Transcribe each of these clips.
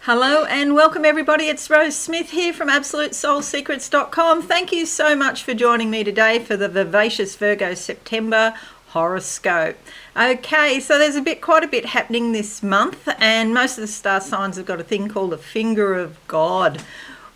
Hello and welcome everybody. It's Rose Smith here from AbsoluteSoulSecrets.com. Thank you so much for joining me today for the Vivacious Virgo September horoscope. Okay, so there's quite a bit happening this month, and most of the star signs have got a thing called the Finger of God,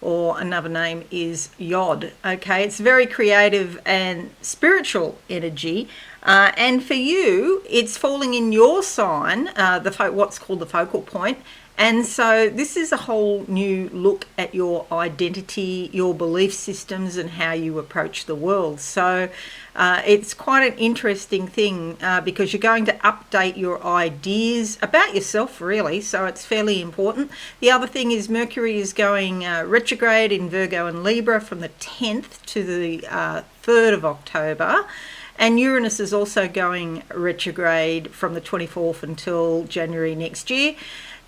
or another name is Yod. Okay, it's very creative and spiritual energy. And for you, it's falling in your sign, what's called the focal point. And so this is a whole new look at your identity, your belief systems, and how you approach the world. So it's quite an interesting thing because you're going to update your ideas about yourself, really. So it's fairly important. The other thing is Mercury is going retrograde in Virgo and Libra from the 10th to the 3rd of October. And Uranus is also going retrograde from the 24th until January next year.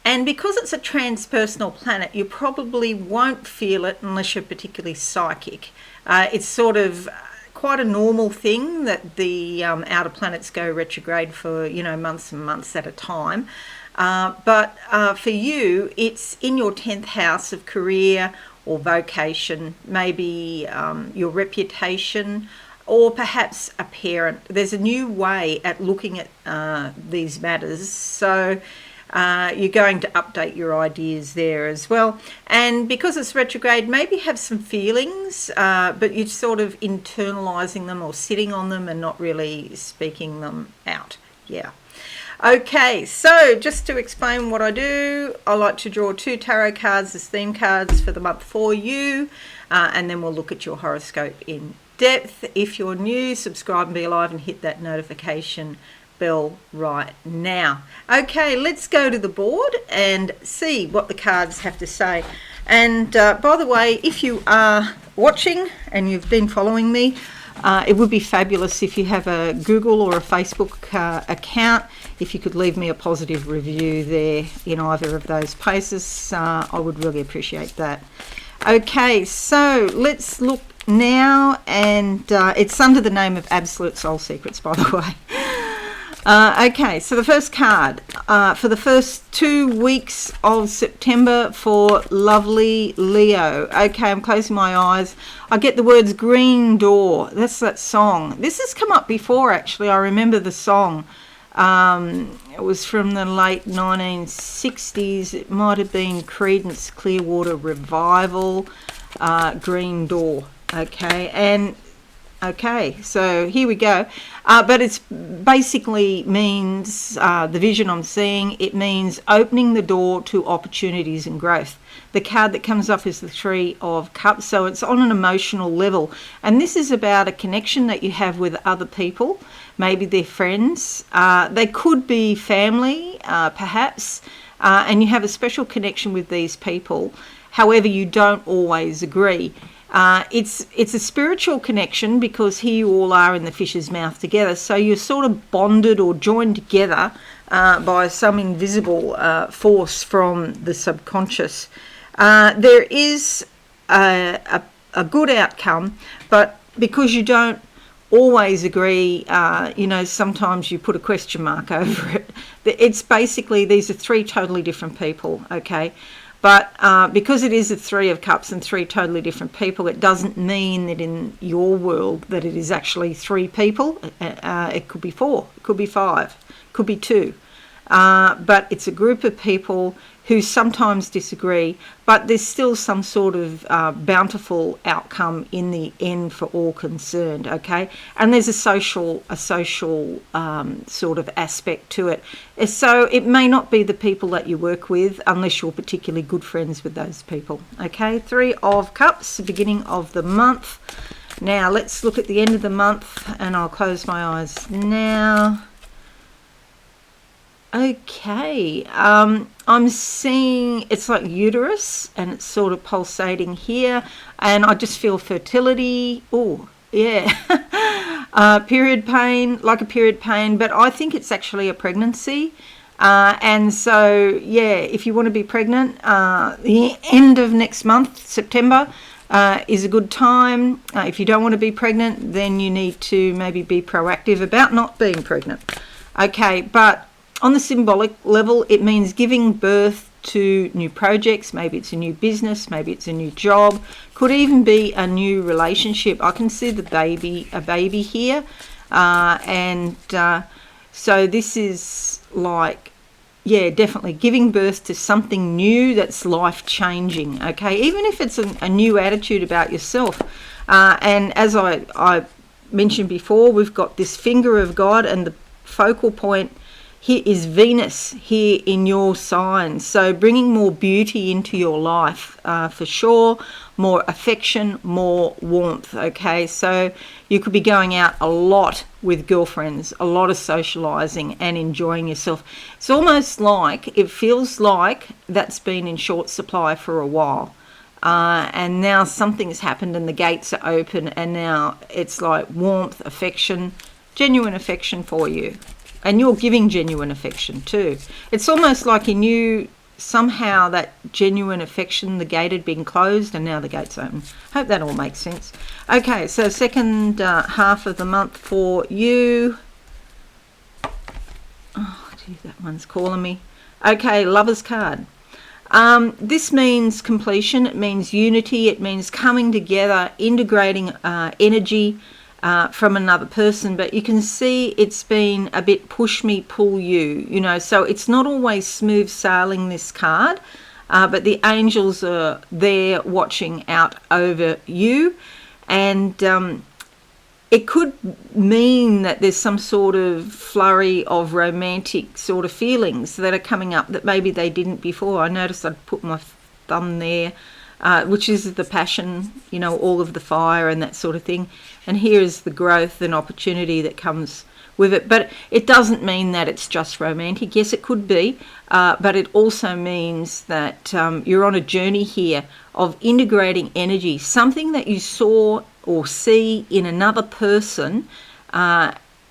And because it's a transpersonal planet, you probably won't feel it unless you're particularly psychic. It's sort of quite a normal thing that the outer planets go retrograde for, months and months at a time. But for you, it's in your 10th house of career or vocation, maybe your reputation, or perhaps a parent. There's a new way at looking at these matters. So you're going to update your ideas there as well. And because it's retrograde, maybe have some feelings, but you're sort of internalizing them or sitting on them and not really speaking them out. Yeah. Okay, so just to explain what I do, I like to draw 2 tarot cards as theme cards for the month for you, and then we'll look at your horoscope in depth. If you're new, subscribe and be alive and hit that notification bell right now. Okay, let's go to the board and see what the cards have to say. And by the way, if you are watching and you've been following me, it would be fabulous if you have a Google or a Facebook account. If you could leave me a positive review there in either of those places, I would really appreciate that. Okay, so let's look now, and it's under the name of Absolute Soul Secrets, by the way. Okay, so the first card for the first 2 weeks of September for lovely Leo. Okay, I'm closing my eyes. I get the words green door. That's that song. This has come up before, actually. I remember the song. It was from the late 1960s. It might have been Creedence Clearwater Revival, Green Door. Okay, so here we go. But it's basically means, the vision I'm seeing, it means opening the door to opportunities and growth. The card that comes up is the 3 of Cups, so it's on an emotional level. And this is about a connection that you have with other people. Maybe they're friends. They could be family, perhaps. And you have a special connection with these people. However, you don't always agree. It's a spiritual connection because here you all are in the fish's mouth together. So you're sort of bonded or joined together by some invisible force from the subconscious. There is a good outcome, but because you don't always agree, sometimes you put a question mark over it. It's basically, these are 3 totally different people, okay? But because it is a 3 of Cups and 3 totally different people, it doesn't mean that in your world that it is actually 3 people. It could be 4, it could be 5, it could be 2. But it's a group of people who sometimes disagree, but there's still some sort of bountiful outcome in the end for all concerned, okay? And there's a social sort of aspect to it. So it may not be the people that you work with unless you're particularly good friends with those people, okay? 3 of Cups, beginning of the month. Now let's look at the end of the month, and I'll close my eyes now. Okay, I'm seeing it's like uterus, and it's sort of pulsating here, and I just feel fertility. Oh, yeah. Period pain, like a period pain, but I think it's actually a pregnancy. And so, yeah, if you want to be pregnant, the end of next month, September, is a good time. If you don't want to be pregnant, then you need to maybe be proactive about not being pregnant. Okay, but on the symbolic level, it means giving birth to new projects. Maybe it's a new business, maybe it's a new job, could even be a new relationship. I can see a baby here, so this is like, yeah, definitely giving birth to something new that's life-changing, okay? Even if it's a new attitude about yourself. And as I mentioned before, we've got this finger of God, and the focal point here is Venus here in your sign. So bringing more beauty into your life, for sure, more affection, more warmth, okay? So you could be going out a lot with girlfriends, a lot of socializing and enjoying yourself. It's almost like, it feels like that's been in short supply for a while. And now something's happened and the gates are open, and now it's like warmth, affection, genuine affection for you. And you're giving genuine affection too. It's almost like you knew somehow that genuine affection, the gate had been closed and now the gate's open. Hope that all makes sense. Okay, so second half of the month for you. Oh, gee, that one's calling me. Okay, Lover's card. This means completion. It means unity. It means coming together, integrating energy from another person. But you can see it's been a bit push me, pull you, you know, so it's not always smooth sailing, this card, but the angels are there watching out over you. And it could mean that there's some sort of flurry of romantic sort of feelings that are coming up that maybe they didn't before. I noticed I'd put my thumb there, which is the passion, you know, all of the fire and that sort of thing. And here is the growth and opportunity that comes with it. But it doesn't mean that it's just romantic. Yes, it could be, but it also means that you're on a journey here of integrating energy, something that you saw or see in another person,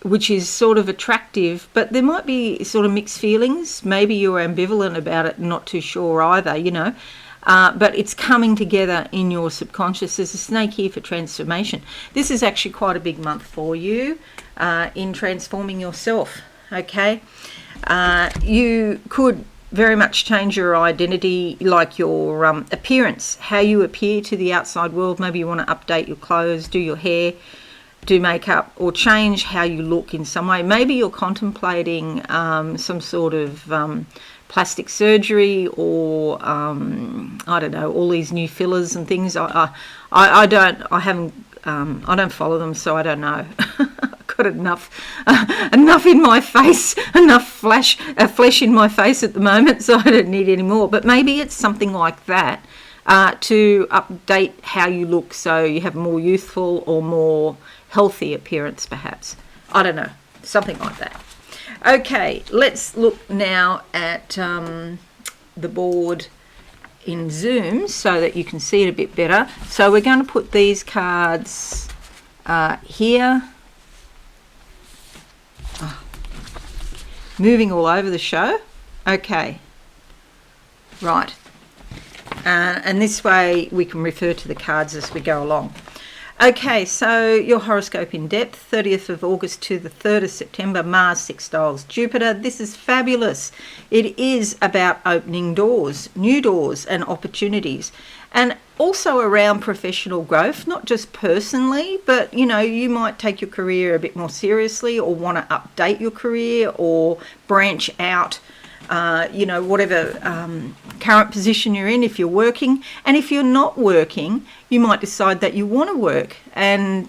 which is sort of attractive, but there might be sort of mixed feelings. Maybe you're ambivalent about it, not too sure either, you know. But it's coming together in your subconscious. There's a snake here for transformation. This is actually quite a big month for you in transforming yourself, okay? You could very much change your identity, like your appearance, how you appear to the outside world. Maybe you want to update your clothes, do your hair, do makeup, or change how you look in some way. Maybe you're contemplating some sort of plastic surgery, or I don't know, all these new fillers and things. I don't follow them, so I don't know. Got enough in my face, enough flesh in my face at the moment, so I don't need any more. But maybe it's something like that, to update how you look, so you have more youthful or more healthy appearance, perhaps. I don't know, something like that. Okay, let's look now at the board in Zoom so that you can see it a bit better. So we're going to put these cards here. Oh, moving all over the show. Okay, right. And this way we can refer to the cards as we go along. Okay, so your horoscope in depth, 30th of August to the 3rd of September, Mars sextiles Jupiter. This is fabulous. It is about opening doors, new doors and opportunities, and also around professional growth, not just personally, but, you know, you might take your career a bit more seriously, or want to update your career or branch out, you know, whatever current position you're in, if you're working. And if you're not working, you might decide that you want to work. And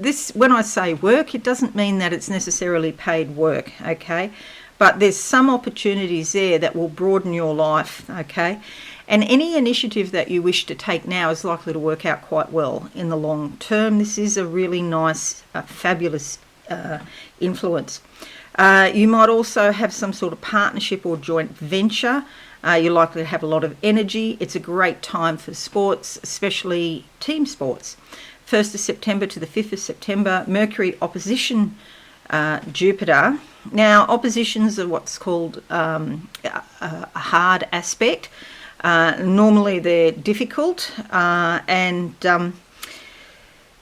this, when I say work, it doesn't mean that it's necessarily paid work, okay? But there's some opportunities there that will broaden your life, okay? And any initiative that you wish to take now is likely to work out quite well in the long term. This is a really nice, fabulous influence. You might also have some sort of partnership or joint venture. You're likely to have a lot of energy. It's a great time for sports, especially team sports. 1st of September to the 5th of September, Mercury opposition Jupiter. Now, oppositions are what's called a hard aspect. Normally they're difficult, and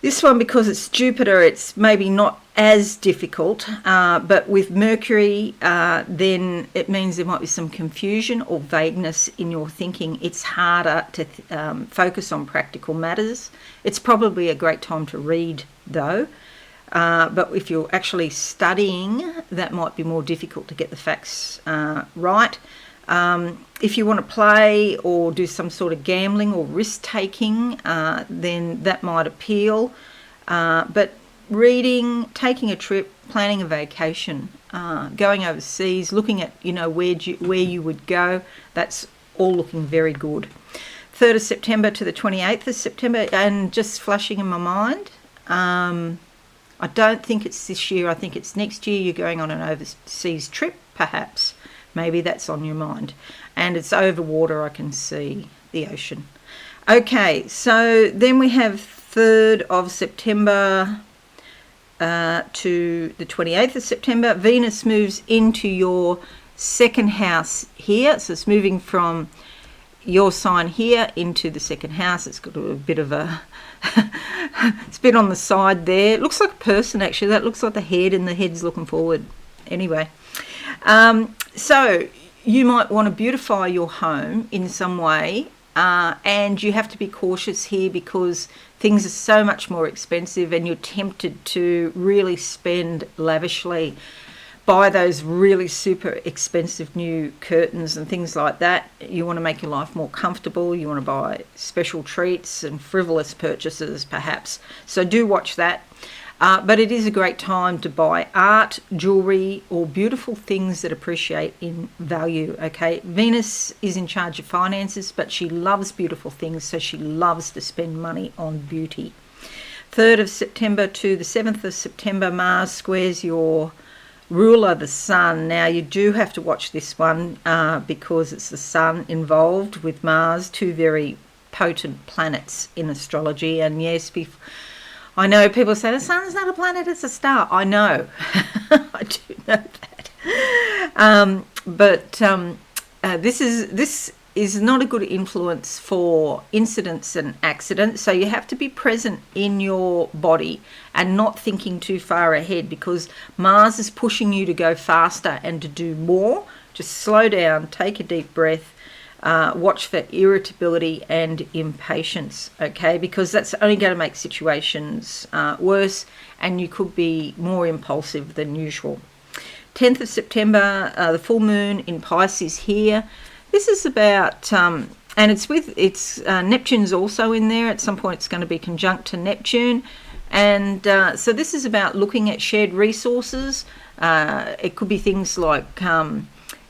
this one, because it's Jupiter, it's maybe not as difficult, but with Mercury, then it means there might be some confusion or vagueness in your thinking. It's harder to focus on practical matters. It's probably a great time to read, though. But if you're actually studying, that might be more difficult to get the facts right. If you want to play or do some sort of gambling or risk-taking, then that might appeal. But reading, taking a trip, planning a vacation, going overseas, looking at, where you would go, that's all looking very good. 3rd of September to the 28th of September, and just flashing in my mind, I don't think it's this year. I think it's next year. You're going on an overseas trip, perhaps. Maybe that's on your mind. And it's over water. I can see the ocean. Okay, so then we have 3rd of September to the 28th of September. Venus moves into your 2nd house here. So it's moving from your sign here into the 2nd house. It's got a bit of a it's a bit on the side there. It looks like a person, actually. That looks like the head, and the head's looking forward. Anyway, so you might want to beautify your home in some way, and you have to be cautious here because things are so much more expensive, and you're tempted to really spend lavishly, buy those really super expensive new curtains and things like that. You want to make your life more comfortable. You want to buy special treats and frivolous purchases, perhaps. So do watch that. But it is a great time to buy art, jewellery, or beautiful things that appreciate in value, okay? Venus is in charge of finances, but she loves beautiful things, so she loves to spend money on beauty. 3rd of September to the 7th of September, Mars squares your ruler, the sun. Now, you do have to watch this one because it's the sun involved with Mars, two very potent planets in astrology. And yes, I know people say the sun's not a planet, it's a star. I know. I do know that. But this is not a good influence for incidents and accidents. So you have to be present in your body and not thinking too far ahead, because Mars is pushing you to go faster and to do more. Just slow down, take a deep breath. Watch for irritability and impatience, okay? Because that's only going to make situations worse, and you could be more impulsive than usual. 10th of September, the full moon in Pisces here. This is about, and it's Neptune's also in there. At some point it's going to be conjunct to Neptune. And so this is about looking at shared resources. It could be things like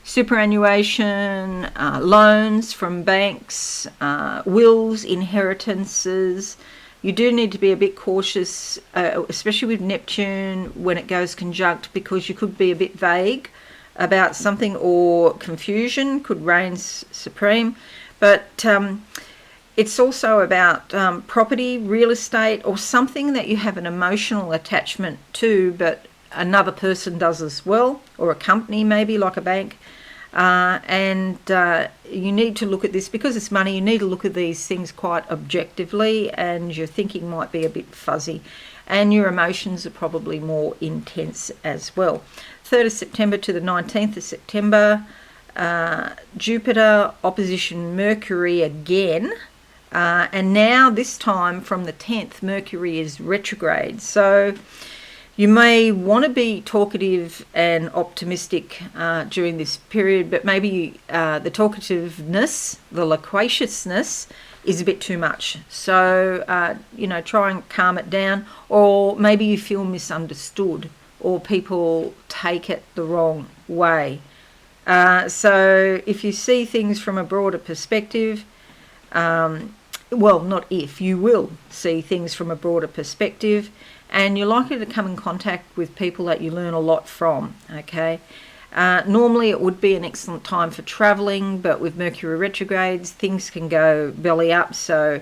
superannuation, loans from banks, wills, inheritances. You do need to be a bit cautious, especially with Neptune when it goes conjunct, because you could be a bit vague about something, or confusion could reign supreme. But it's also about property, real estate, or something that you have an emotional attachment to, but another person does as well, or a company maybe, like a bank. And you need to look at this, because it's money. You need to look at these things quite objectively, and your thinking might be a bit fuzzy, and your emotions are probably more intense as well. 3rd of September to the 19th of September, Jupiter opposition Mercury again, and now this time from the 10th, Mercury is retrograde. So you may want to be talkative and optimistic during this period, but maybe the talkativeness, the loquaciousness, is a bit too much. So, try and calm it down. Or maybe you feel misunderstood, or people take it the wrong way. So if you see things from a broader perspective, you will see things from a broader perspective, and you're likely to come in contact with people that you learn a lot from, okay? Normally it would be an excellent time for travelling, but with Mercury retrogrades, things can go belly up, so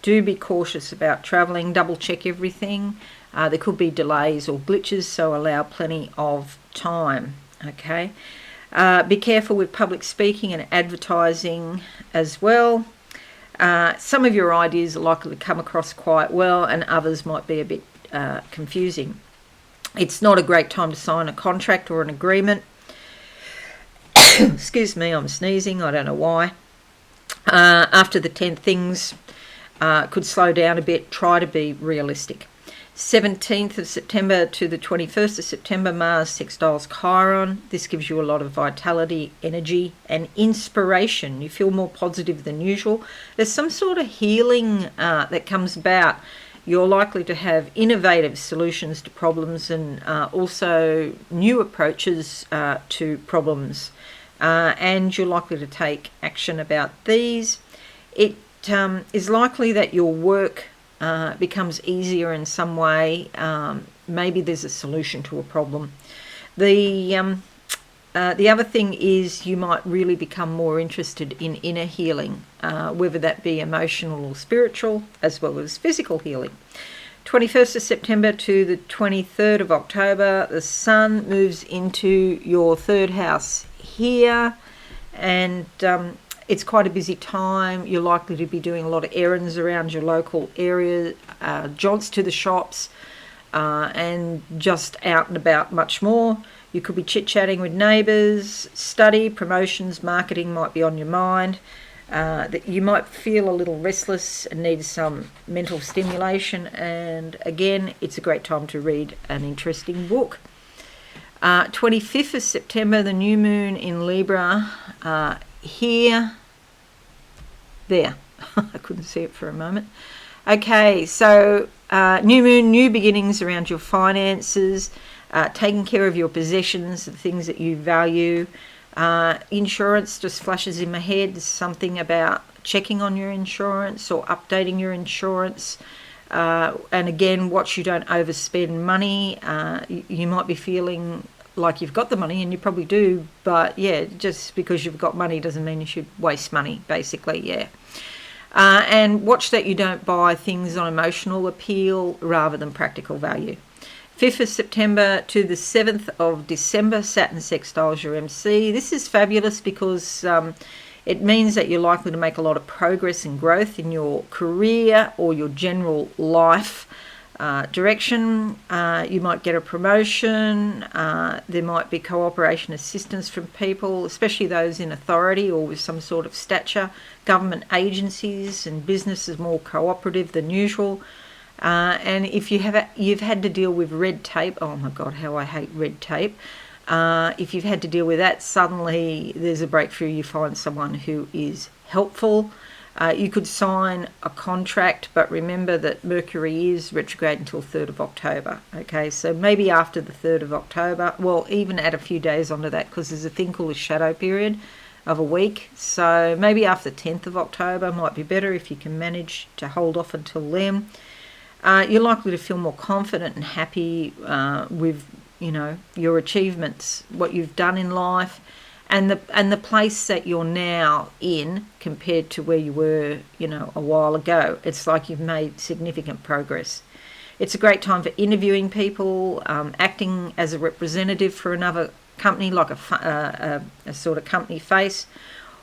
do be cautious about travelling. Double check everything. There could be delays or glitches, so allow plenty of time, okay? Be careful with public speaking and advertising as well. Some of your ideas are likely to come across quite well, and others might be a bit confusing. It's not a great time to sign a contract or an agreement. Excuse me, I'm sneezing. I don't know why. After the 10th, things could slow down a bit. Try to be realistic. 17th of September to the 21st of September, Mars sextiles Chiron. This gives you a lot of vitality, energy, and inspiration. You feel more positive than usual. There's some sort of healing that comes about. You're likely to have innovative solutions to problems and also new approaches to problems. And you're likely to take action about these. It is likely that your work becomes easier in some way. Maybe there's a solution to a problem. The other thing is you might really become more interested in inner healing, whether that be emotional or spiritual, as well as physical healing. 21st of September to the 23rd of October, the Sun moves into your third house here, and it's quite a busy time. You're likely to be doing a lot of errands around your local area, jaunts to the shops, and just out and about much more. You could be chit-chatting with neighbours. Study, promotions, marketing might be on your mind. That you might feel a little restless and need some mental stimulation. And again, it's a great time to read an interesting book. 25th of September, the new moon in Libra. There. I couldn't see it for a moment. Okay, so new moon, new beginnings around your finances, taking care of your possessions, the things that you value. Insurance just flashes in my head. Something about checking on your insurance or updating your insurance. And again, watch you don't overspend money. You might be feeling like you've got the money, and you probably do, but yeah, just because you've got money doesn't mean you should waste money, basically, yeah. And watch that you don't buy things on emotional appeal rather than practical value. 5th of September to the 7th of December, Saturn sextiles your MC. This is fabulous because it means that you're likely to make a lot of progress and growth in your career or your general life direction. You might get a promotion. There might be cooperation assistance from people, especially those in authority or with some sort of stature. Government agencies and businesses more cooperative than usual. And if you've had to deal with red tape, oh my God, how I hate red tape. If you've had to deal with that, suddenly there's a breakthrough. You find someone who is helpful. You could sign a contract, but remember that Mercury is retrograde until 3rd of October. Okay, so maybe after the 3rd of October, well, even add a few days onto that because there's a thing called a shadow period of a week. So maybe after 10th of October might be better if you can manage to hold off until then. You're likely to feel more confident and happy with, your achievements, what you've done in life. And the place that you're now in compared to where you were, a while ago. It's like you've made significant progress. It's a great time for interviewing people, acting as a representative for another company, like a sort of company face,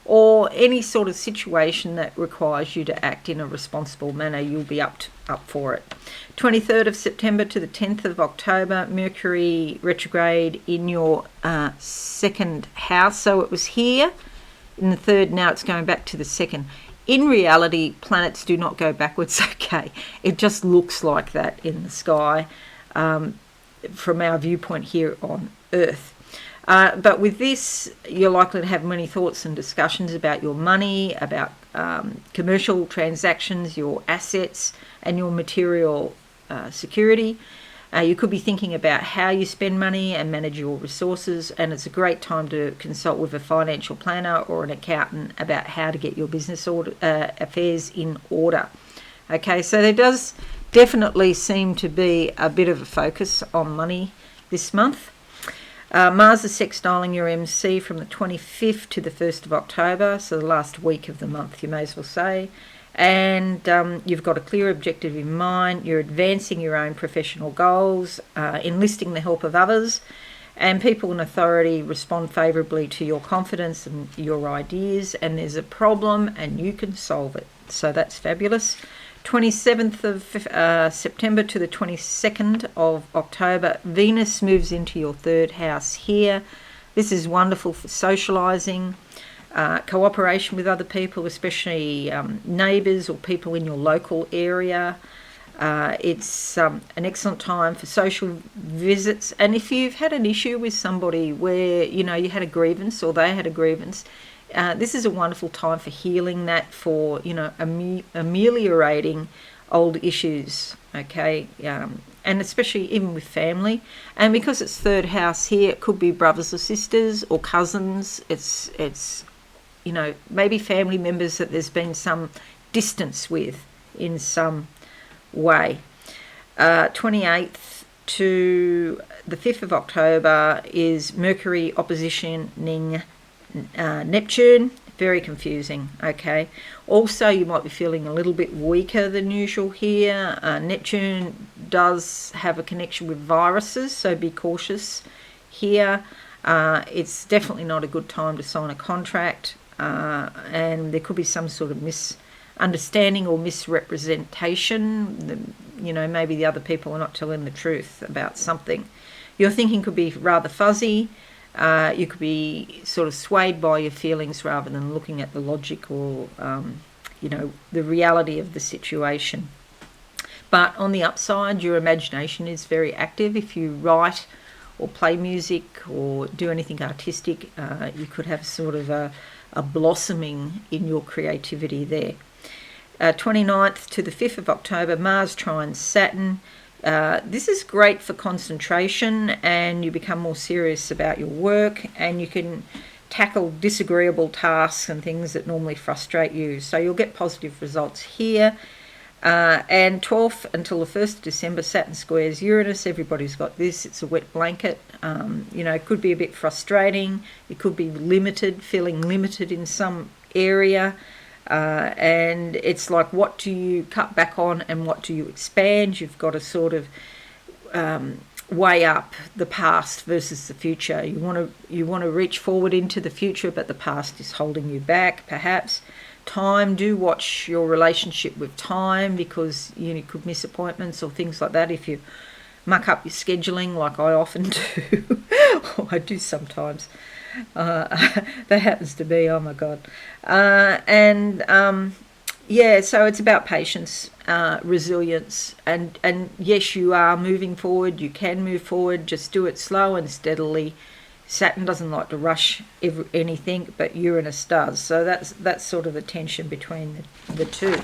or any sort of situation that requires you to act in a responsible manner. You'll be up for it. 23rd of September to the 10th of October, Mercury retrograde in your second house. So it was here in the third, now it's going back to the second. In reality, planets do not go backwards, okay? It just looks like that in the sky from our viewpoint here on Earth. But with this, you're likely to have many thoughts and discussions about your money, about commercial transactions, your assets, and your material security. You could be thinking about how you spend money and manage your resources, and it's a great time to consult with a financial planner or an accountant about how to get your business affairs in order. Okay, so there does definitely seem to be a bit of a focus on money this month. Mars is sextiling your MC from the 25th to the 1st of October, so the last week of the month, you may as well say. And you've got a clear objective in mind. You're advancing your own professional goals, enlisting the help of others, and people in authority respond favourably to your confidence and your ideas, and there's a problem and you can solve it. So that's fabulous. 27th of September to the 22nd of October, Venus moves into your third house here. This is wonderful for socialising, cooperation with other people, especially neighbours or people in your local area. It's an excellent time for social visits, and if you've had an issue with somebody where you had a grievance or they had a grievance, this is a wonderful time for healing that, for ameliorating old issues. Okay, and especially even with family, and because it's third house here, it could be brothers or sisters or cousins. It's maybe family members that there's been some distance with in some way. 28th to the 5th of October is Mercury oppositioning Neptune. Very confusing. Okay, also you might be feeling a little bit weaker than usual here. Neptune does have a connection with viruses, so be cautious here. It's definitely not a good time to sign a contract, and there could be some sort of misunderstanding or misrepresentation. Maybe the other people are not telling the truth about something. Your thinking could be rather fuzzy. You could be sort of swayed by your feelings rather than looking at the logic or, the reality of the situation. But on the upside, your imagination is very active. If you write or play music or do anything artistic, you could have sort of a blossoming in your creativity there. 29th to the 5th of October, Mars trines Saturn. This is great for concentration, and you become more serious about your work, and you can tackle disagreeable tasks and things that normally frustrate you. So you'll get positive results here. And 12th until the 1st of December, Saturn squares Uranus. Everybody's got this. It's a wet blanket. It could be a bit frustrating. It could be feeling limited in some area. And it's like, what do you cut back on and what do you expand? You've got to sort of weigh up the past versus the future. You want to reach forward into the future, but the past is holding you back, perhaps. Time, do watch your relationship with time, because you could miss appointments or things like that if you muck up your scheduling, like I often do. Or I do sometimes. That happens to me, oh my God. So it's about patience, resilience, and yes, you are moving forward. You can move forward, just do it slow and steadily. Saturn doesn't like to rush anything, but Uranus does. So that's sort of the tension between the two.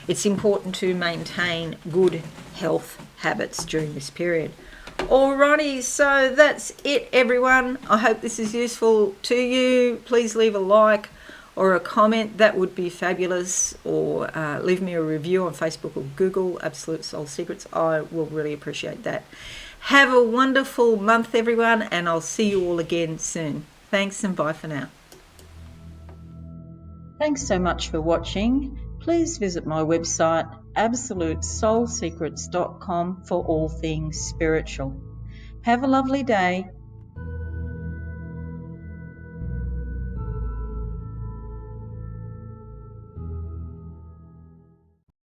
It's important to maintain good health habits during this period. Alrighty, so that's it, everyone. I hope this is useful to you. Please leave a like or a comment. That would be fabulous. Or leave me a review on Facebook or Google, Absolute Soul Secrets. I will really appreciate that. Have a wonderful month, everyone, and I'll see you all again soon. Thanks and bye for now. Thanks so much for watching. Please visit my website, absolutesoulsecrets.com, for all things spiritual. Have a lovely day.